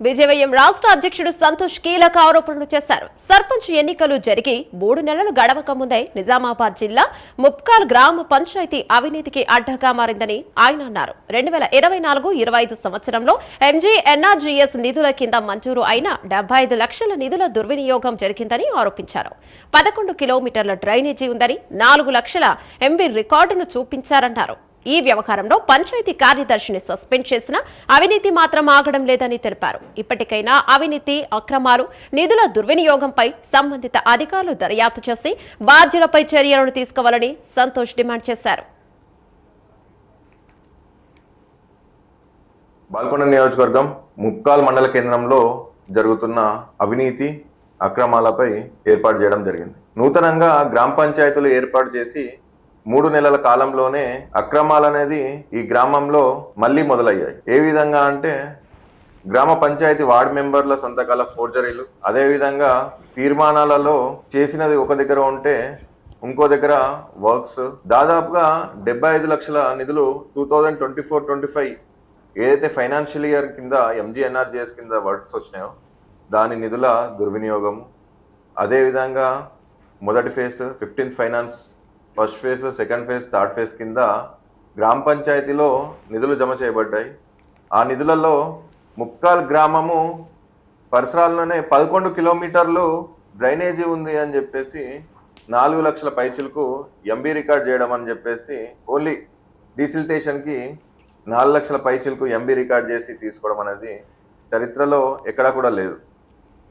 BJYM రాష్ట్ర అధ్యక్షుడు సంతోష్ కీలక ఆరోపణలు చేశారు. సర్పంచ్ ఎన్నికలు జరిగి 3 నెలలు గడవక ముందే నిజామాబాద్ జిల్లా ముప్కాల్ గ్రామ పంచాయతీ అవినీతికి అడ్డగా మారిందని ఆయన అన్నారు. 2024-25 సంవత్సరంలో ఎంజీఎన్ఆర్జీఎస్ నిధుల కింద మంజూరు అయిన 75 లక్షల నిధుల దుర్వినియోగం జరిగిందని ఆరోపించారు. 11 కిలోమీటర్ల డ్రైనేజీ ఉందని 4 లక్షల ఎంబీ రికార్డును చూపించారన్నారు. ఈ వ్యవహారంలో పంచాయతీ కార్యదర్శిని సస్పెండ్ చేసిన అవినీతి మాత్రం ఆగడం లేదని తెలిపారు. ఇప్పటికైనా అవినీతి, అక్రమాలు, నిధుల దుర్వినియోగంపై సంబంధిత అధికారులు దర్యాప్తు చేసి బాధ్యులపై చర్యలను తీసుకోవాలని సంతోష్ డిమాండ్ చేశారు. బాల్కొండ నియోజకవర్గం ముప్కాల్ మండల కేంద్రంలో జరుగుతున్న అవినీతి, అక్రమాలపై ఏర్పాటు చేయడం జరిగింది. నూతనంగా గ్రామ పంచాయతీలు ఏర్పాటు చేసి 3 నెలల కాలంలోనే అక్రమాలు అనేది ఈ గ్రామంలో మళ్ళీ మొదలయ్యాయి. ఏ విధంగా అంటే గ్రామ పంచాయతీ వార్డు మెంబర్ల సంతకాల ఫోర్జరీలు, అదేవిధంగా తీర్మానాలలో చేసినది ఒక దగ్గర ఉంటే ఇంకో దగ్గర వర్క్స్, దాదాపుగా 75 లక్షల నిధులు 2024-25 ఏదైతే ఫైనాన్షియల్ ఇయర్ కింద ఎంజీఎన్ఆర్జీఎస్ కింద వర్క్స్ వచ్చినాయో దాని నిధుల దుర్వినియోగం. అదేవిధంగా మొదటి phase 15th finance, first phase, second phase, third phase కింద గ్రామ పంచాయతీలో నిధులు జమ చేయబడ్డాయి. ఆ నిధులలో ముప్కాల్ గ్రామము పరిసరాల్లోనే 11 కిలోమీటర్లు డ్రైనేజీ ఉంది అని చెప్పేసి 4 లక్షల పైచిలకు ఎంబీ రికార్డ్ చేయడం అని చెప్పేసి ఓన్లీ డీసిల్టేషన్కి 4 లక్షల పైచిలకు ఎంబీ రికార్డ్ చేసి తీసుకోవడం అనేది చరిత్రలో ఎక్కడా కూడా లేదు.